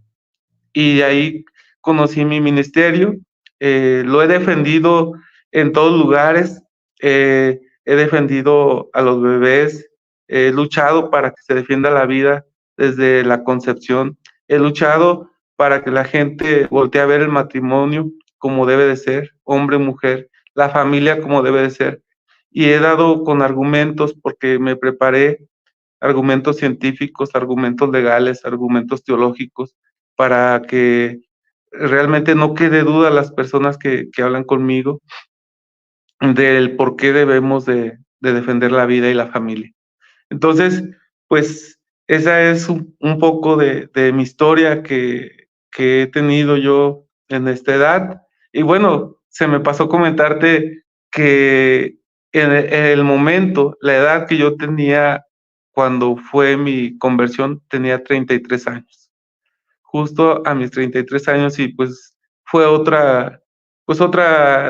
Y de ahí conocí mi ministerio, lo he defendido en todos lugares, he defendido a los bebés, he luchado para que se defienda la vida desde la concepción, he luchado para que la gente voltee a ver el matrimonio como debe de ser, hombre-mujer, la familia como debe de ser, y he dado con argumentos porque me preparé, argumentos científicos, argumentos legales, argumentos teológicos, para que realmente no quede duda a las personas que hablan conmigo del por qué debemos de defender la vida y la familia. Entonces, pues esa es un poco de mi historia que he tenido yo en esta edad. Y bueno, se me pasó comentarte que en el momento, la edad que yo tenía cuando fue mi conversión, tenía 33 años. Justo a mis 33 años y pues fue otra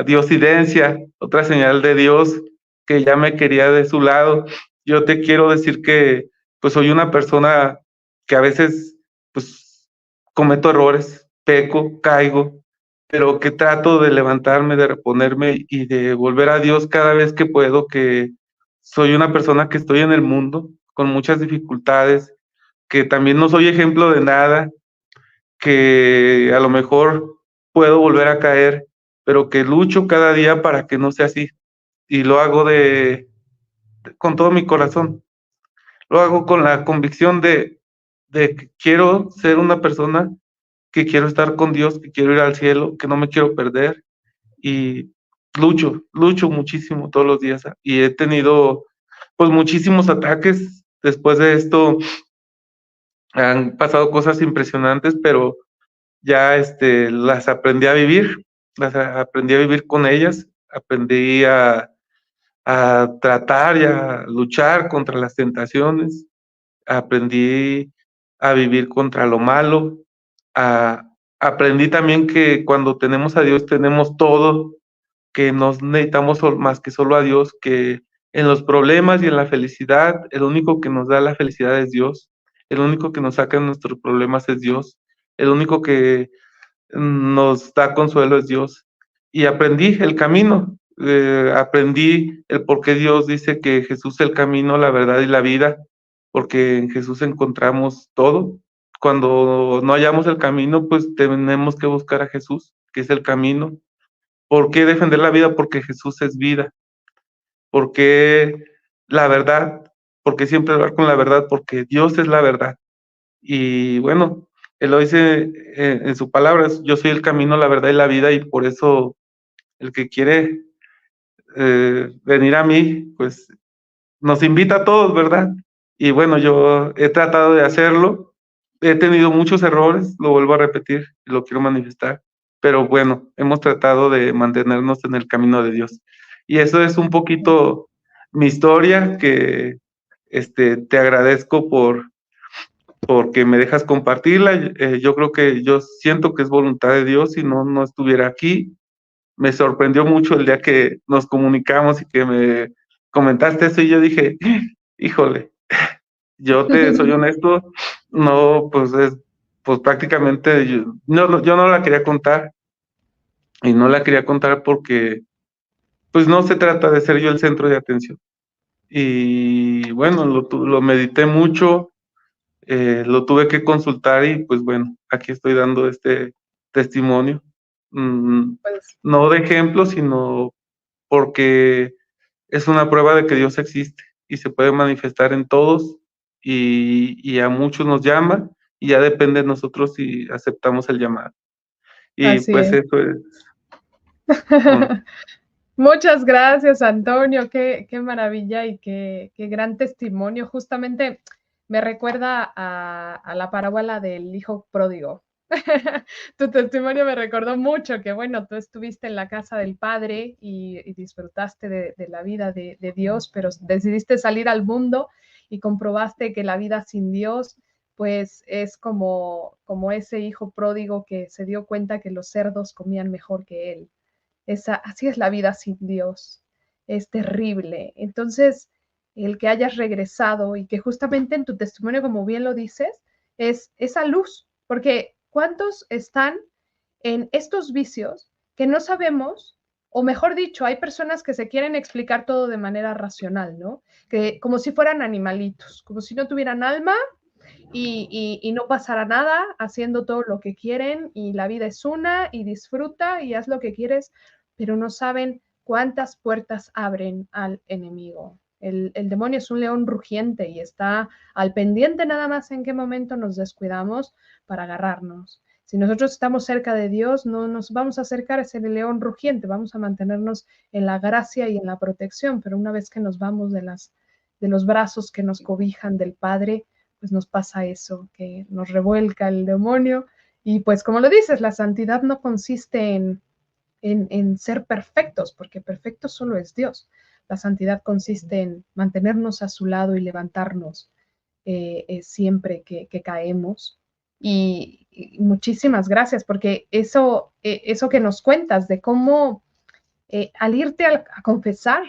diosidencia, otra señal de Dios que ya me quería de su lado. Yo te quiero decir que pues soy una persona que a veces pues cometo errores, peco, caigo, pero que trato de levantarme, de reponerme y de volver a Dios cada vez que puedo, que soy una persona que estoy en el mundo con muchas dificultades, que también no soy ejemplo de nada, que a lo mejor puedo volver a caer, pero que lucho cada día para que no sea así. Y lo hago con todo mi corazón. Lo hago con la convicción de que quiero ser una persona, que quiero estar con Dios, que quiero ir al cielo, que no me quiero perder. Y lucho muchísimo todos los días. Y he tenido pues muchísimos ataques. Después de esto han pasado cosas impresionantes, pero ya las aprendí a vivir, aprendí a vivir con ellas, aprendí a tratar y a luchar contra las tentaciones, aprendí a vivir contra lo malo, a, aprendí también que cuando tenemos a Dios tenemos todo, que no necesitamos más que solo a Dios, que en los problemas y en la felicidad, el único que nos da la felicidad es Dios, el único que nos saca de nuestros problemas es Dios, el único que nos da consuelo es Dios. Y aprendí el camino, aprendí el por qué Dios dice que Jesús es el camino, la verdad y la vida, porque en Jesús encontramos todo. Cuando no hallamos el camino, pues tenemos que buscar a Jesús, que es el camino. ¿Por qué defender la vida? Porque Jesús es vida. ¿Por qué la verdad? Porque siempre hablar con la verdad, porque Dios es la verdad. Y bueno, Él lo dice en su palabra, yo soy el camino, la verdad y la vida, y por eso el que quiere venir a mí, pues nos invita a todos, ¿verdad? Y bueno, yo he tratado de hacerlo, he tenido muchos errores, lo vuelvo a repetir, y lo quiero manifestar, pero bueno, hemos tratado de mantenernos en el camino de Dios. Y eso es un poquito mi historia, que te agradezco porque me dejas compartirla. Yo creo que yo siento que es voluntad de Dios, si no, no estuviera aquí. Me sorprendió mucho el día que nos comunicamos y que me comentaste eso y yo dije, híjole, yo te soy honesto, no, pues prácticamente yo no la quería contar y no la quería contar porque pues no se trata de ser yo el centro de atención. Y bueno, lo medité mucho, lo tuve que consultar y pues bueno, aquí estoy dando este testimonio, Pues, no de ejemplo, sino porque es una prueba de que Dios existe y se puede manifestar en todos y a muchos nos llama y ya depende de nosotros si aceptamos el llamado. Y así pues es. eso es. Bueno, Muchas gracias, Antonio. Qué maravilla y qué gran testimonio. Justamente me recuerda a la parábola del hijo pródigo. Tu testimonio me recordó mucho que, bueno, tú estuviste en la casa del Padre y disfrutaste de la vida de Dios, pero decidiste salir al mundo y comprobaste que la vida sin Dios, pues es como ese hijo pródigo que se dio cuenta que los cerdos comían mejor que él. Así es la vida sin Dios. Es terrible. Entonces, el que hayas regresado y que justamente en tu testimonio, como bien lo dices, es esa luz, porque ¿cuántos están en estos vicios que no sabemos? O mejor dicho, hay personas que se quieren explicar todo de manera racional, ¿no? Que como si fueran animalitos, como si no tuvieran alma y no pasará nada haciendo todo lo que quieren y la vida es una y disfruta y haz lo que quieres, pero no saben cuántas puertas abren al enemigo. El demonio es un león rugiente y está al pendiente nada más en qué momento nos descuidamos para agarrarnos. Si nosotros estamos cerca de Dios, no nos vamos a acercar a ese león rugiente, vamos a mantenernos en la gracia y en la protección, pero una vez que nos vamos de los brazos que nos cobijan del Padre, pues nos pasa eso, que nos revuelca el demonio. Y pues como lo dices, la santidad no consiste en ser perfectos, porque perfecto solo es Dios. La santidad consiste en mantenernos a su lado y levantarnos siempre que caemos. Y muchísimas gracias, porque eso que nos cuentas de cómo al irte a confesar,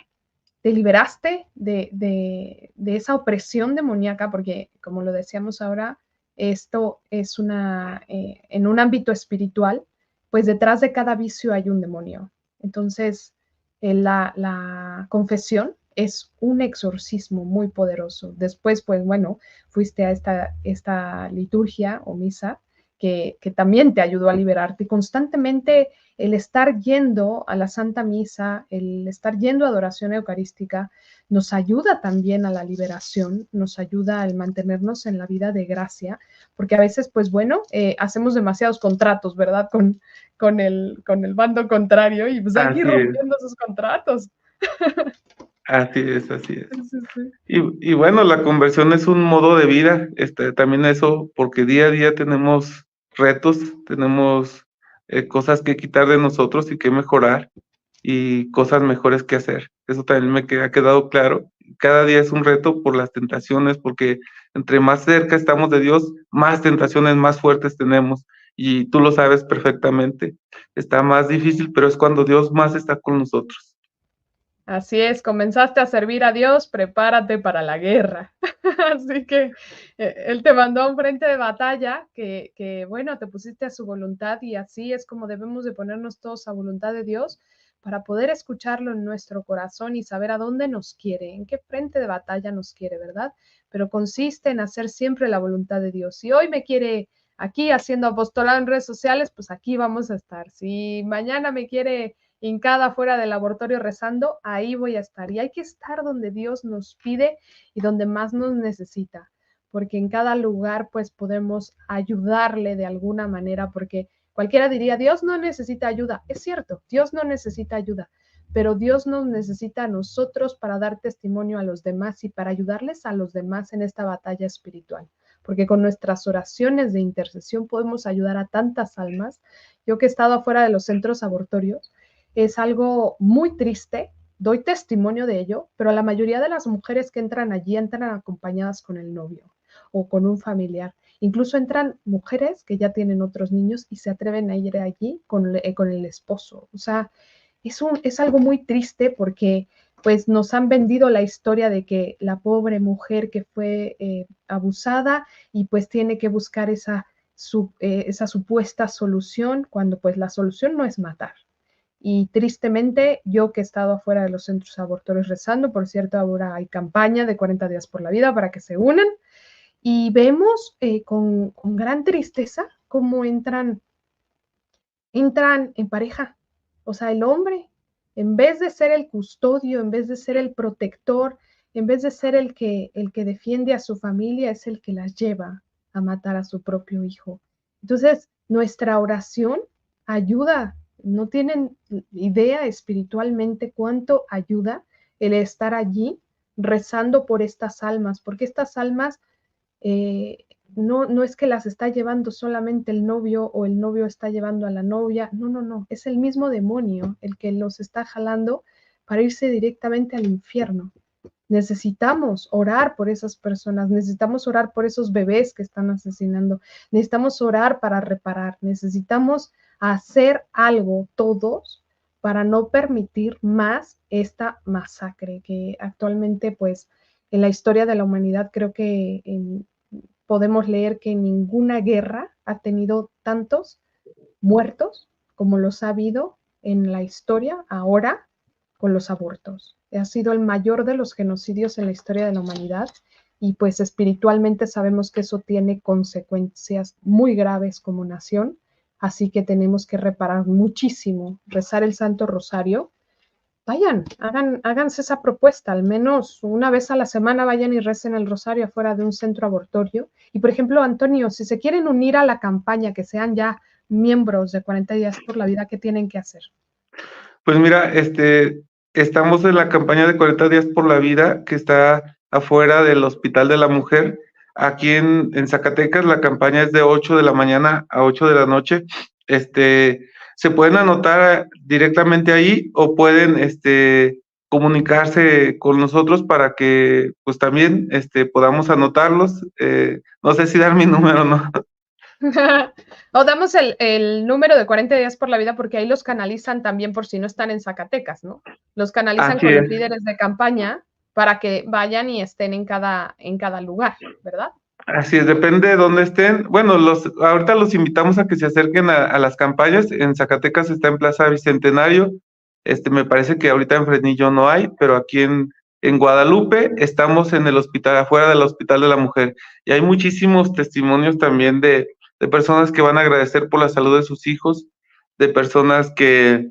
te liberaste de esa opresión demoníaca, porque como lo decíamos ahora, esto es en un ámbito espiritual, pues detrás de cada vicio hay un demonio. Entonces, la confesión es un exorcismo muy poderoso. Después, pues bueno, fuiste a esta liturgia o misa que también te ayudó a liberarte. Y constantemente el estar yendo a la Santa Misa, el estar yendo a adoración eucarística, nos ayuda también a la liberación, nos ayuda al mantenernos en la vida de gracia, porque a veces, pues bueno, hacemos demasiados contratos, ¿verdad? Con el bando contrario y pues hay que ir Así es, rompiendo esos contratos. así es, así es. Sí, sí. Y bueno, la conversión es un modo de vida, también eso, porque día a día tenemos retos, tenemos cosas que quitar de nosotros y que mejorar y cosas mejores que hacer. Eso también ha quedado claro. Cada día es un reto por las tentaciones, porque entre más cerca estamos de Dios, más tentaciones más fuertes tenemos. Y tú lo sabes perfectamente. Está más difícil, pero es cuando Dios más está con nosotros. Así es, comenzaste a servir a Dios, prepárate para la guerra. Así que Él te mandó a un frente de batalla bueno, te pusiste a su voluntad y así es como debemos de ponernos todos a voluntad de Dios para poder escucharlo en nuestro corazón y saber a dónde nos quiere, en qué frente de batalla nos quiere, ¿verdad? Pero consiste en hacer siempre la voluntad de Dios. Si hoy me quiere aquí haciendo apostolado en redes sociales, pues aquí vamos a estar. Si mañana me quiere hincada fuera del laboratorio rezando, ahí voy a estar. Y hay que estar donde Dios nos pide y donde más nos necesita, porque en cada lugar pues podemos ayudarle de alguna manera, porque cualquiera diría, Dios no necesita ayuda. Es cierto, Dios no necesita ayuda, pero Dios nos necesita a nosotros para dar testimonio a los demás y para ayudarles a los demás en esta batalla espiritual, porque con nuestras oraciones de intercesión podemos ayudar a tantas almas. Yo que he estado afuera de los centros abortorios, es algo muy triste, doy testimonio de ello, pero la mayoría de las mujeres que entran allí entran acompañadas con el novio o con un familiar. Incluso entran mujeres que ya tienen otros niños y se atreven a ir allí con el esposo. O sea, es algo muy triste porque pues nos han vendido la historia de que la pobre mujer que fue abusada y pues tiene que buscar esa supuesta solución cuando pues la solución no es matar. Y tristemente, yo que he estado afuera de los centros abortorios rezando, por cierto, ahora hay campaña de 40 días por la vida para que se unan, y vemos con gran tristeza cómo entran en pareja. O sea, el hombre, en vez de ser el custodio, en vez de ser el protector, en vez de ser el que defiende a su familia, es el que las lleva a matar a su propio hijo. Entonces, nuestra oración ayuda no tienen idea espiritualmente cuánto ayuda el estar allí rezando por estas almas, porque estas almas no es que las está llevando solamente el novio o el novio está llevando a la novia, no, es el mismo demonio el que los está jalando para irse directamente al infierno. Necesitamos orar por esas personas, necesitamos orar por esos bebés que están asesinando, necesitamos orar para reparar, necesitamos hacer algo todos para no permitir más esta masacre que actualmente, pues, en la historia de la humanidad creo que podemos leer que ninguna guerra ha tenido tantos muertos como los ha habido en la historia ahora con los abortos. Ha sido el mayor de los genocidios en la historia de la humanidad y pues espiritualmente sabemos que eso tiene consecuencias muy graves como nación, así que tenemos que reparar muchísimo, rezar el Santo Rosario. Vayan, háganse esa propuesta, al menos una vez a la semana vayan y recen el rosario afuera de un centro abortorio. Y por ejemplo, Antonio, si se quieren unir a la campaña, que sean ya miembros de 40 días por la vida, ¿qué tienen que hacer? Pues mira, estamos en la campaña de 40 días por la vida que está afuera del Hospital de la Mujer. Aquí en Zacatecas la campaña es de 8 de la mañana a 8 de la noche. Se pueden anotar directamente ahí o pueden comunicarse con nosotros para que pues también podamos anotarlos. No sé si dar mi número, ¿no? O damos el número de 40 días por la vida porque ahí los canalizan también por si no están en Zacatecas, ¿no? Los canalizan Así con es. los líderes de campaña para que vayan y estén en cada lugar, ¿verdad? Así es, depende de dónde estén. Bueno, ahorita los invitamos a que se acerquen a las campañas. En Zacatecas está en Plaza Bicentenario. Me parece que ahorita en Fresnillo no hay, pero aquí en Guadalupe estamos en el hospital, afuera del Hospital de la Mujer. Y hay muchísimos testimonios también de personas que van a agradecer por la salud de sus hijos, de personas que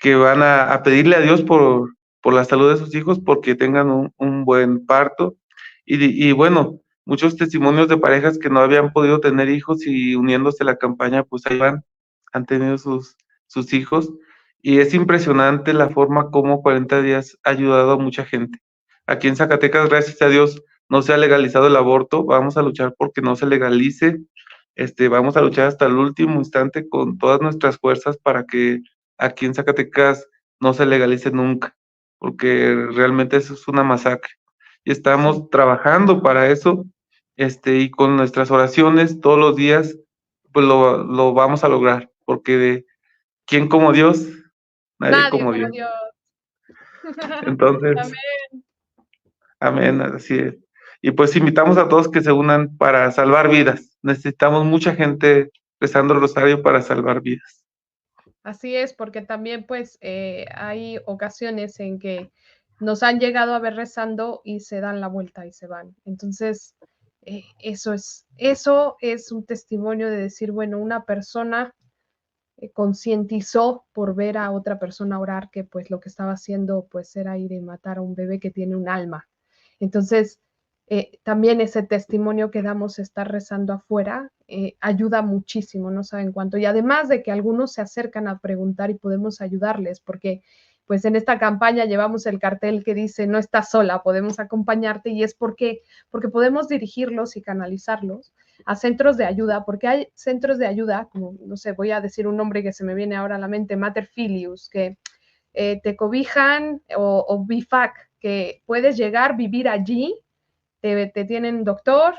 van a pedirle a Dios por la salud de sus hijos, porque tengan un buen parto. Y bueno, muchos testimonios de parejas que no habían podido tener hijos y uniéndose a la campaña, pues ahí van, han tenido sus hijos. Y es impresionante la forma como 40 días ha ayudado a mucha gente. Aquí en Zacatecas, gracias a Dios, no se ha legalizado el aborto. Vamos a luchar porque no se legalice. Vamos a luchar hasta el último instante con todas nuestras fuerzas para que aquí en Zacatecas no se legalice nunca, porque realmente eso es una masacre. Y estamos trabajando para eso, y con nuestras oraciones todos los días, pues lo vamos a lograr, porque de quién como Dios, nadie como Dios. Dios. Entonces, amén, así es. Y pues invitamos a todos que se unan para salvar vidas. Necesitamos mucha gente rezando el rosario para salvar vidas. Así es, porque también pues hay ocasiones en que nos han llegado a ver rezando y se dan la vuelta y se van. Entonces, eso es un testimonio de decir, bueno, una persona concientizó por ver a otra persona orar que pues lo que estaba haciendo pues era ir y matar a un bebé que tiene un alma. Entonces, también ese testimonio que damos, estar rezando afuera, ayuda muchísimo, no saben cuánto. Y además de que algunos se acercan a preguntar y podemos ayudarles, porque pues en esta campaña llevamos el cartel que dice, no estás sola, podemos acompañarte, y es porque podemos dirigirlos y canalizarlos a centros de ayuda, porque hay centros de ayuda, como, no sé, voy a decir un nombre que se me viene ahora a la mente, Mater Filius, que te cobijan, o BIFAC, que puedes llegar, vivir allí, te tienen doctor,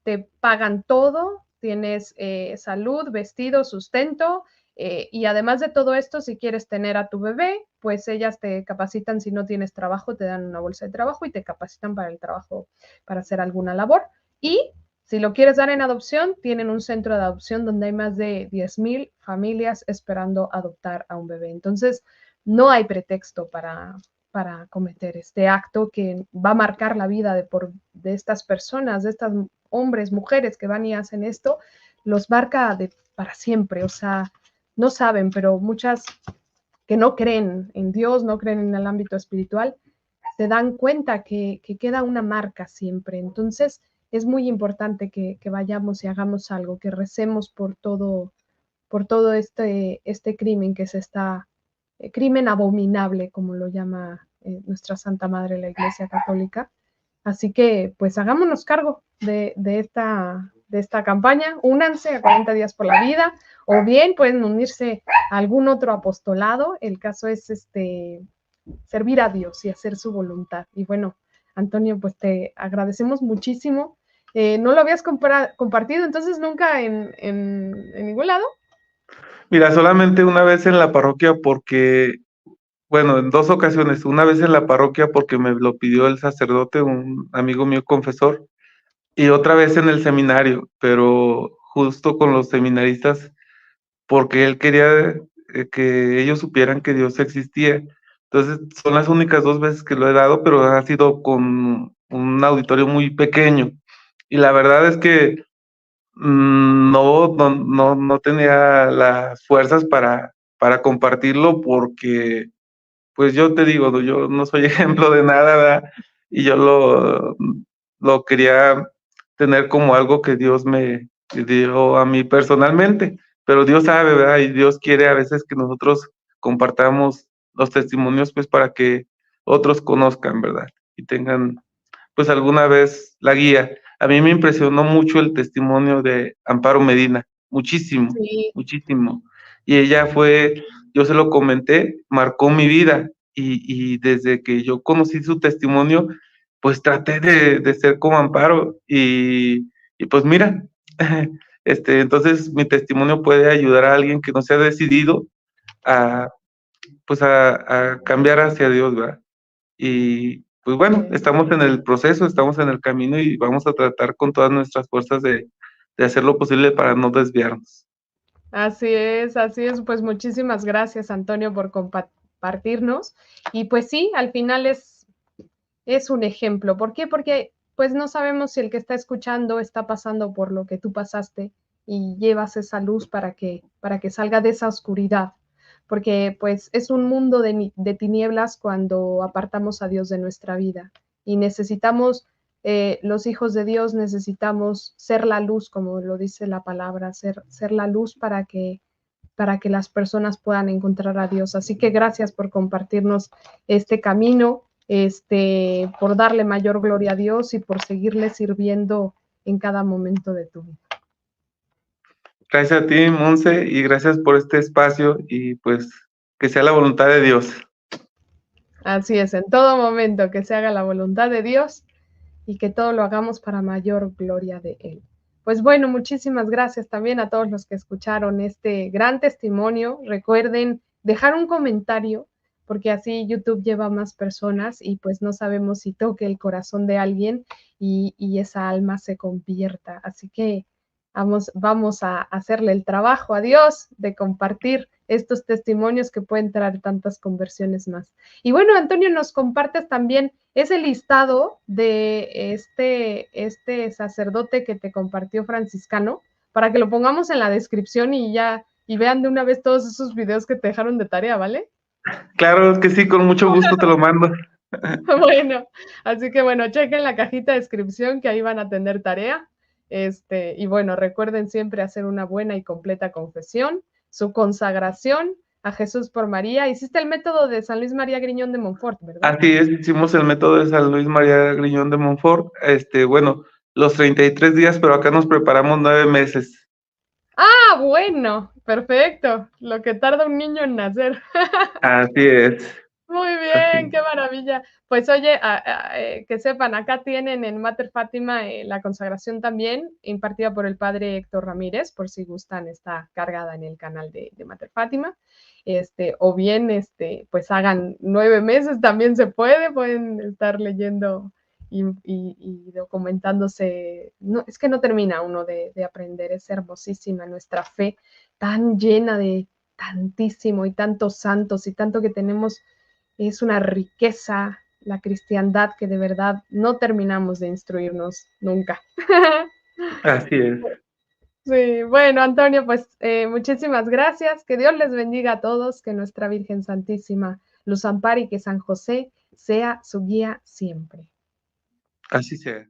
te pagan todo, tienes salud, vestido, sustento, y además de todo esto, si quieres tener a tu bebé, pues ellas te capacitan. Si no tienes trabajo, te dan una bolsa de trabajo y te capacitan para el trabajo, para hacer alguna labor. Y si lo quieres dar en adopción, tienen un centro de adopción donde hay más de 10,000 familias esperando adoptar a un bebé. Entonces, no hay pretexto para cometer este acto que va a marcar la vida de estas personas, de estas hombres, mujeres que van y hacen esto, los marca para siempre. O sea, no saben, pero muchas que no creen en Dios, no creen en el ámbito espiritual, se dan cuenta que queda una marca siempre. Entonces, es muy importante que vayamos y hagamos algo, que recemos por por todo este crimen que se está, crimen abominable, como lo llama nuestra Santa Madre, la Iglesia Católica. Así que, pues, hagámonos cargo de esta campaña. Únanse a 40 días por la vida, o bien pueden unirse a algún otro apostolado. El caso es servir a Dios y hacer su voluntad. Y bueno, Antonio, pues te agradecemos muchísimo. ¿No lo habías compartido entonces nunca en ningún lado? Mira, solamente una vez en la parroquia porque, bueno, en 2 ocasiones. Una vez en la parroquia porque me lo pidió el sacerdote, un amigo mío confesor, y otra vez en el seminario, pero justo con los seminaristas, porque él quería que ellos supieran que Dios existía. Entonces, son las únicas 2 veces que lo he dado, pero ha sido con un auditorio muy pequeño. Y la verdad es que no tenía las fuerzas para compartirlo porque, pues yo te digo, yo no soy ejemplo de nada, ¿verdad? Y yo lo quería tener como algo que Dios me dio a mí personalmente, pero Dios sabe, ¿verdad? Y Dios quiere a veces que nosotros compartamos los testimonios, pues para que otros conozcan, ¿verdad? Y tengan, pues alguna vez la guía. A mí me impresionó mucho el testimonio de Amparo Medina, muchísimo, Sí. muchísimo. Y ella fue, yo se lo comenté, marcó mi vida y desde que yo conocí su testimonio, pues traté de ser como Amparo y pues mira, entonces mi testimonio puede ayudar a alguien que no se ha decidido a, pues a cambiar hacia Dios, ¿verdad? Y pues bueno, estamos en el proceso, estamos en el camino y vamos a tratar con todas nuestras fuerzas de hacer lo posible para no desviarnos. Así es. Pues muchísimas gracias, Antonio, por compartirnos. Y pues sí, al final es un ejemplo. ¿Por qué? Porque pues no sabemos si el que está escuchando está pasando por lo que tú pasaste y llevas esa luz para que salga de esa oscuridad. Porque pues es un mundo de tinieblas cuando apartamos a Dios de nuestra vida. Y necesitamos, los hijos de Dios necesitamos ser la luz, como lo dice la palabra, ser la luz para que las personas puedan encontrar a Dios. Así que gracias por compartirnos este camino, por darle mayor gloria a Dios y por seguirle sirviendo en cada momento de tu vida. Gracias a ti, Monse, y gracias por este espacio y pues que sea la voluntad de Dios. Así es, en todo momento que se haga la voluntad de Dios y que todo lo hagamos para mayor gloria de Él. Pues bueno, muchísimas gracias también a todos los que escucharon este gran testimonio. Recuerden dejar un comentario, porque así YouTube lleva a más personas y pues no sabemos si toque el corazón de alguien y esa alma se convierta. Así que vamos a hacerle el trabajo a Dios de compartir estos testimonios que pueden traer tantas conversiones más. Y bueno, Antonio, nos compartes también ese listado de este sacerdote que te compartió franciscano, para que lo pongamos en la descripción y vean de una vez todos esos videos que te dejaron de tarea, ¿vale? Claro que sí, con mucho gusto te lo mando. Bueno, así que bueno, chequen la cajita de descripción que ahí van a tener tarea. Y bueno, recuerden siempre hacer una buena y completa confesión, su consagración a Jesús por María. Hiciste el método de San Luis María Griñón de Montfort, ¿verdad? Así es, hicimos el método de San Luis María Griñón de Montfort, bueno, los 33 días, pero acá nos preparamos 9 meses. Ah, bueno, perfecto. Lo que tarda un niño en nacer. Así es. Muy bien, Así. qué maravilla. Pues oye, que sepan, acá tienen en Mater Fátima la consagración también, impartida por el padre Héctor Ramírez, por si gustan, está cargada en el canal de Mater Fátima. O bien, pues hagan 9 meses, también se pueden estar leyendo y documentándose. No, es que no termina uno de aprender, es hermosísima nuestra fe, tan llena de tantísimo y tantos santos y tanto que tenemos. Es una riqueza la cristiandad que de verdad no terminamos de instruirnos nunca. Así es. Sí, bueno, Antonio, pues muchísimas gracias. Que Dios les bendiga a todos, que nuestra Virgen Santísima los ampare y que San José sea su guía siempre. Así sea.